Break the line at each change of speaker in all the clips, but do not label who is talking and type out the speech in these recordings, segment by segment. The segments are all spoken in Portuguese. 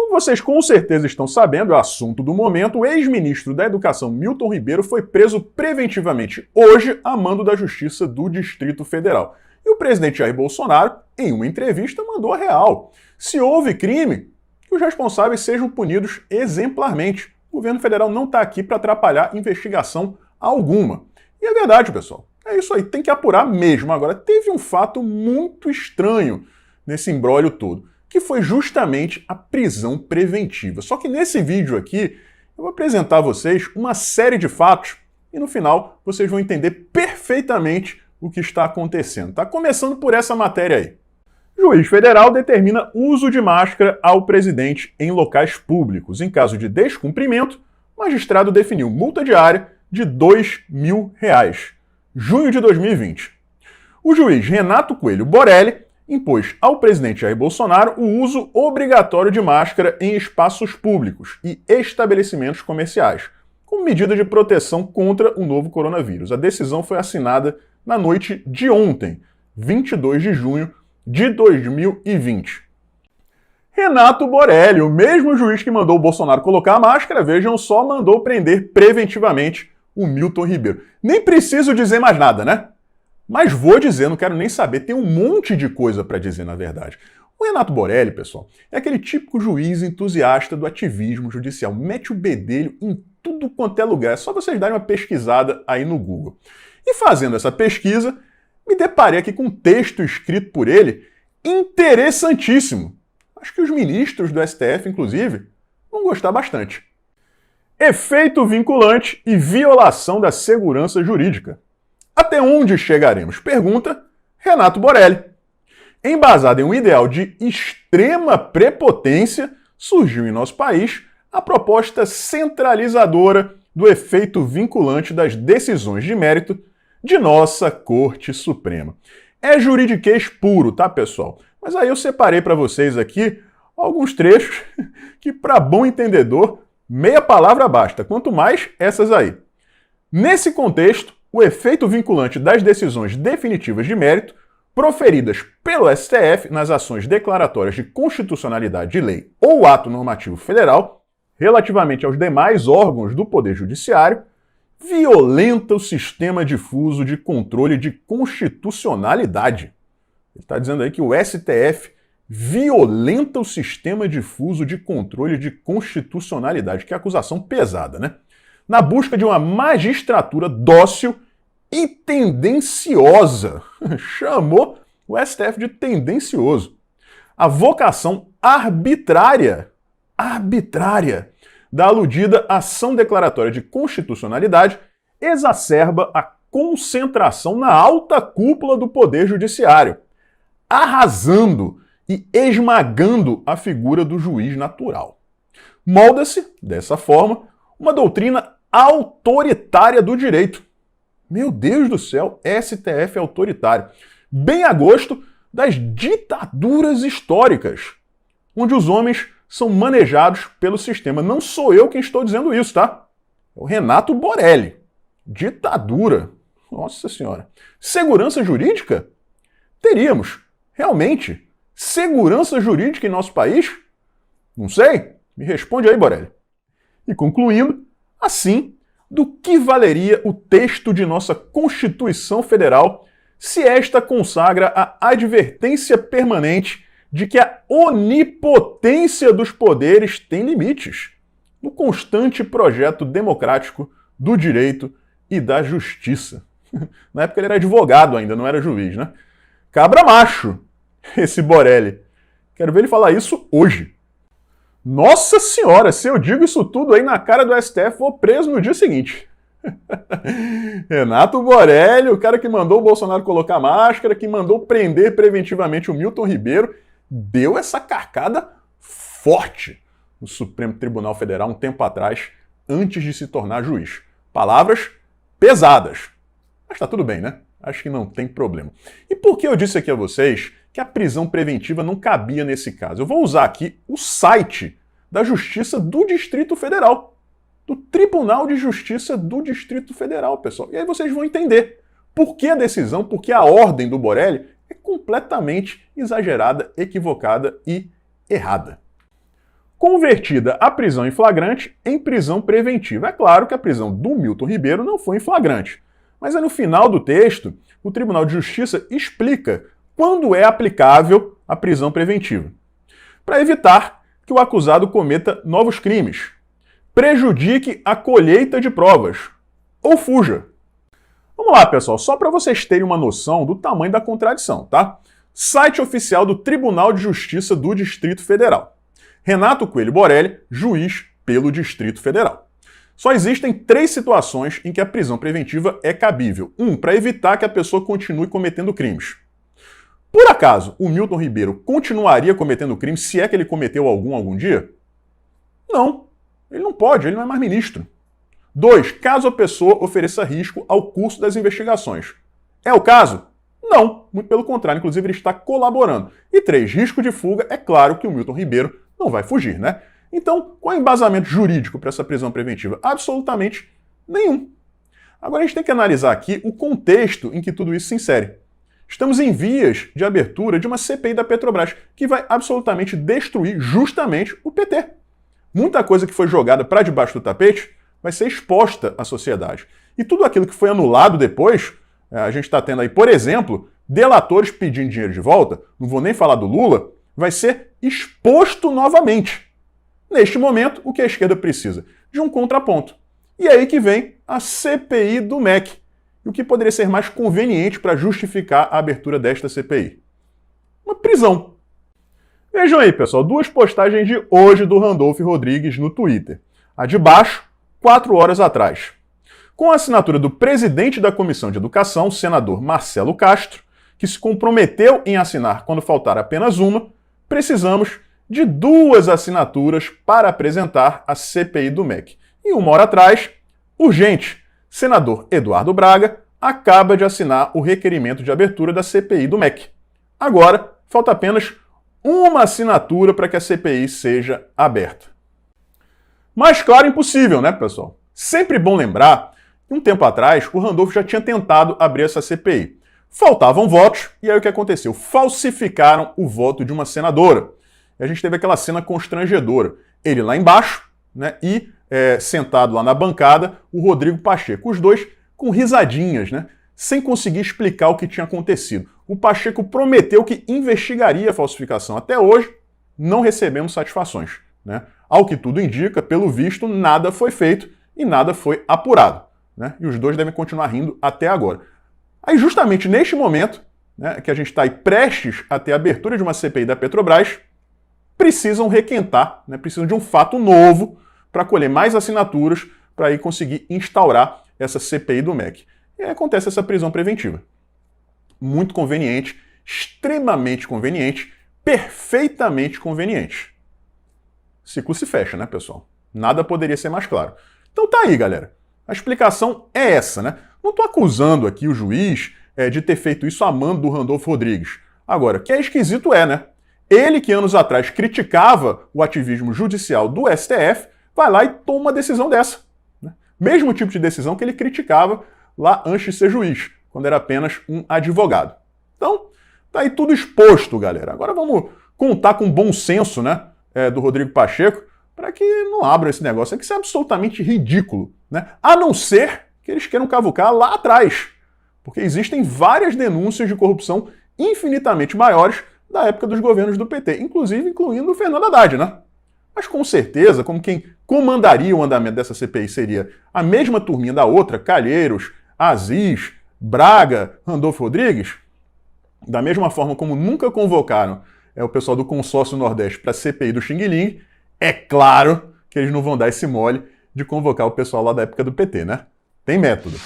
Como vocês com certeza estão sabendo, é o assunto do momento, o ex-ministro da Educação Milton Ribeiro foi preso preventivamente hoje a mando da Justiça do Distrito Federal. E o presidente Jair Bolsonaro, em uma entrevista, mandou a real. Se houve crime, que os responsáveis sejam punidos exemplarmente. O governo federal não está aqui para atrapalhar investigação alguma. E é verdade, pessoal. É isso aí, tem que apurar mesmo. Agora, teve um fato muito estranho nesse imbróglio todo, que foi justamente a prisão preventiva. Só que nesse vídeo aqui, eu vou apresentar a vocês uma série de fatos e no final vocês vão entender perfeitamente o que está acontecendo. Tá começando por essa matéria aí. Juiz federal determina uso de máscara ao presidente em locais públicos. Em caso de descumprimento, o magistrado definiu multa diária de R$2.000. Junho de 2020. O juiz Renato Coelho Borelli impôs ao presidente Jair Bolsonaro o uso obrigatório de máscara em espaços públicos e estabelecimentos comerciais, como medida de proteção contra o novo coronavírus. A decisão foi assinada na noite de ontem, 22 de junho de 2020. Renato Borelli, o mesmo juiz que mandou o Bolsonaro colocar a máscara, vejam só, mandou prender preventivamente o Milton Ribeiro. Nem preciso dizer mais nada, né? Mas vou dizer, não quero nem saber, tem um monte de coisa para dizer, na verdade. O Renato Borelli, pessoal, é aquele típico juiz entusiasta do ativismo judicial. Mete o bedelho em tudo quanto é lugar. É só vocês darem uma pesquisada aí no Google. E fazendo essa pesquisa, me deparei aqui com um texto escrito por ele interessantíssimo. Acho que os ministros do STF, inclusive, vão gostar bastante. Efeito vinculante e violação da segurança jurídica. Até onde chegaremos? Pergunta Renato Borelli. Embasado em um ideal de extrema prepotência, surgiu em nosso país a proposta centralizadora do efeito vinculante das decisões de mérito de nossa Corte Suprema. É juridiquês puro, tá, pessoal? Mas aí eu separei para vocês aqui alguns trechos que, para bom entendedor, meia palavra basta, quanto mais essas aí. Nesse contexto, o efeito vinculante das decisões definitivas de mérito proferidas pelo STF nas ações declaratórias de constitucionalidade de lei ou ato normativo federal, relativamente aos demais órgãos do Poder Judiciário, violenta o sistema difuso de controle de constitucionalidade. Ele está dizendo aí que o STF violenta o sistema difuso de controle de constitucionalidade. Que acusação pesada, né? Na busca de uma magistratura dócil e tendenciosa. Chamou o STF de tendencioso. A vocação arbitrária da aludida ação declaratória de constitucionalidade exacerba a concentração na alta cúpula do Poder Judiciário, arrasando e esmagando a figura do juiz natural. Molda-se, dessa forma, uma doutrina autoritária do direito. Meu Deus do céu, STF autoritário. Bem a gosto das ditaduras históricas, onde os homens são manejados pelo sistema. Não sou eu quem estou dizendo isso, tá? É o Renato Borelli. Ditadura. Nossa Senhora. Segurança jurídica? Teríamos. Realmente. Segurança jurídica em nosso país? Não sei. Me responde aí, Borelli. E concluindo, assim, do que valeria o texto de nossa Constituição Federal se esta consagra a advertência permanente de que a onipotência dos poderes tem limites, no constante projeto democrático do direito e da justiça. Na época ele era advogado ainda, não era juiz, né? Cabra macho, esse Borelli. Quero ver ele falar isso hoje. Nossa Senhora, se eu digo isso tudo aí na cara do STF, vou preso no dia seguinte. Renato Borelli, o cara que mandou o Bolsonaro colocar máscara, que mandou prender preventivamente o Milton Ribeiro, deu essa carcada forte no Supremo Tribunal Federal um tempo atrás, antes de se tornar juiz. Palavras pesadas. Mas tá tudo bem, né? Acho que não tem problema. E por que eu disse aqui a vocês que a prisão preventiva não cabia nesse caso? Eu vou usar aqui o site da Justiça do Distrito Federal, do Tribunal de Justiça do Distrito Federal, pessoal. E aí vocês vão entender por que a decisão, por que a ordem do Borelli é completamente exagerada, equivocada e errada. convertida a prisão em flagrante em prisão preventiva. É claro que a prisão do Milton Ribeiro não foi em flagrante, mas aí no final do texto, o Tribunal de Justiça explica quando é aplicável a prisão preventiva, para evitar que o acusado cometa novos crimes, prejudique a colheita de provas ou fuja. Vamos lá, pessoal, só para vocês terem uma noção do tamanho da contradição, tá? Site oficial do Tribunal de Justiça do Distrito Federal. Renato Coelho Borelli, juiz pelo Distrito Federal. Só existem 3 situações em que a prisão preventiva é cabível. 1, para evitar que a pessoa continue cometendo crimes. Por acaso, o Milton Ribeiro continuaria cometendo crime se é que ele cometeu algum dia? Não, ele não pode, ele não é mais ministro. 2, caso a pessoa ofereça risco ao curso das investigações. É o caso? Não, muito pelo contrário, inclusive ele está colaborando. E 3, risco de fuga, é claro que o Milton Ribeiro não vai fugir, né? Então, qual é o embasamento jurídico para essa prisão preventiva? Absolutamente nenhum. Agora a gente tem que analisar aqui o contexto em que tudo isso se insere. Estamos em vias de abertura de uma CPI da Petrobras, que vai absolutamente destruir justamente o PT. Muita coisa que foi jogada para debaixo do tapete vai ser exposta à sociedade. E tudo aquilo que foi anulado depois, a gente está tendo aí, por exemplo, delatores pedindo dinheiro de volta, não vou nem falar do Lula, vai ser exposto novamente. Neste momento, o que a esquerda precisa? De um contraponto. E é aí que vem a CPI do MEC. E o que poderia ser mais conveniente para justificar a abertura desta CPI? Uma prisão. Vejam aí, pessoal, 2 postagens de hoje do Randolph Rodrigues no Twitter. A de baixo, 4 horas atrás. Com a assinatura do presidente da Comissão de Educação, senador Marcelo Castro, que se comprometeu em assinar quando faltar apenas uma, precisamos de 2 assinaturas para apresentar a CPI do MEC. E 1 hora atrás, urgente, senador Eduardo Braga acaba de assinar o requerimento de abertura da CPI do MEC. Agora, falta apenas uma assinatura para que a CPI seja aberta. Mais claro, impossível, né, pessoal? Sempre bom lembrar que um tempo atrás o Randolph já tinha tentado abrir essa CPI. Faltavam votos, e aí o que aconteceu? Falsificaram o voto de uma senadora. E a gente teve aquela cena constrangedora. Ele lá embaixo, né, e sentado lá na bancada, o Rodrigo Pacheco. Os dois com risadinhas, né, sem conseguir explicar o que tinha acontecido. O Pacheco prometeu que investigaria a falsificação. Até hoje, não recebemos satisfações, né? Ao que tudo indica, pelo visto, nada foi feito e nada foi apurado, né? E os dois devem continuar rindo até agora. Aí, justamente neste momento, né, que a gente está aí prestes a ter a abertura de uma CPI da Petrobras, precisam requentar, né, precisam de um fato novo para colher mais assinaturas para aí conseguir instaurar essa CPI do MEC. E aí acontece essa prisão preventiva. Muito conveniente, extremamente conveniente, perfeitamente conveniente. O ciclo se fecha, né, pessoal? Nada poderia ser mais claro. Então tá aí, galera. A explicação é essa, né? Não estou acusando aqui o juiz de ter feito isso a mando do Randolph Rodrigues. Agora, o que é esquisito né? Ele que anos atrás criticava o ativismo judicial do STF, vai lá e toma uma decisão dessa. Né? Mesmo tipo de decisão que ele criticava lá antes de ser juiz, quando era apenas um advogado. Então, tá aí tudo exposto, galera. Agora vamos contar com o bom senso, né, do Rodrigo Pacheco, para que não abra esse negócio. É que isso é absolutamente ridículo, né? A não ser que eles queiram cavucar lá atrás, porque existem várias denúncias de corrupção infinitamente maiores da época dos governos do PT, inclusive incluindo o Fernando Haddad, né? Mas com certeza, como quem comandaria o andamento dessa CPI seria a mesma turminha da outra, Calheiros, Aziz, Braga, Randolph Rodrigues, da mesma forma como nunca convocaram o pessoal do Consórcio Nordeste para a CPI do Xing Ling, é claro que eles não vão dar esse mole de convocar o pessoal lá da época do PT, né? Tem método.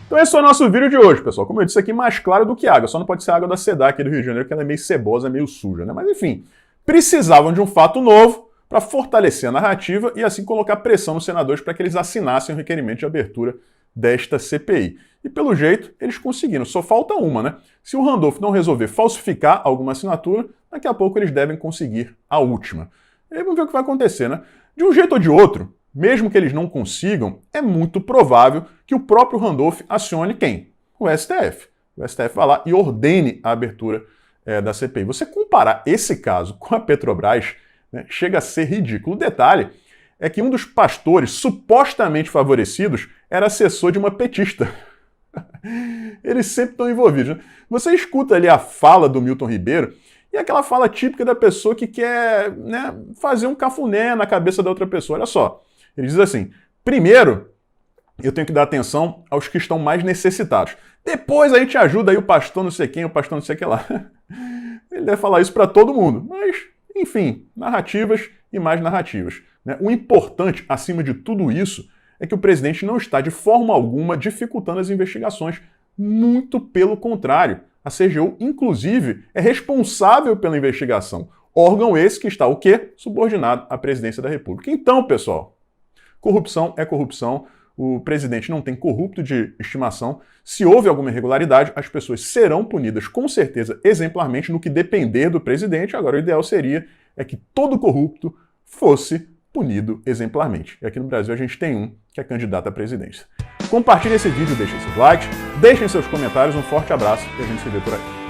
Então esse foi o nosso vídeo de hoje, pessoal. Como eu disse aqui, mais claro do que água. Só não pode ser água da SEDAC aqui do Rio de Janeiro, que ela é meio cebosa, meio suja, né? Mas enfim, precisavam de um fato novo para fortalecer a narrativa e assim colocar pressão nos senadores para que eles assinassem o requerimento de abertura desta CPI. E pelo jeito, eles conseguiram. Só falta uma, né? Se o Randolph não resolver falsificar alguma assinatura, daqui a pouco eles devem conseguir a última. E aí vamos ver o que vai acontecer, né? De um jeito ou de outro, mesmo que eles não consigam, é muito provável que o próprio Randolph acione quem? O STF. O STF vai lá e ordene a abertura da CPI. Você comparar esse caso com a Petrobras, né? Chega a ser ridículo. O detalhe é que um dos pastores supostamente favorecidos era assessor de uma petista. Eles sempre estão envolvidos, né? Você escuta ali a fala do Milton Ribeiro e aquela fala típica da pessoa que quer, né, fazer um cafuné na cabeça da outra pessoa. Olha só, ele diz assim: primeiro, eu tenho que dar atenção aos que estão mais necessitados. Depois a gente ajuda aí o pastor não sei quem, o pastor não sei o que lá. Ele deve falar isso para todo mundo. Mas, enfim, narrativas e mais narrativas, né? O importante, acima de tudo isso, é que o presidente não está de forma alguma dificultando as investigações. Muito pelo contrário. A CGU, inclusive, é responsável pela investigação. Órgão esse que está o quê? Subordinado à presidência da República. Então, pessoal, corrupção é corrupção. O presidente não tem corrupto de estimação. Se houve alguma irregularidade, as pessoas serão punidas com certeza exemplarmente no que depender do presidente. Agora, o ideal seria que todo corrupto fosse punido exemplarmente. E aqui no Brasil a gente tem um que é candidato à presidência. Compartilhe esse vídeo, deixem seus likes, deixem seus comentários, um forte abraço e a gente se vê por aí.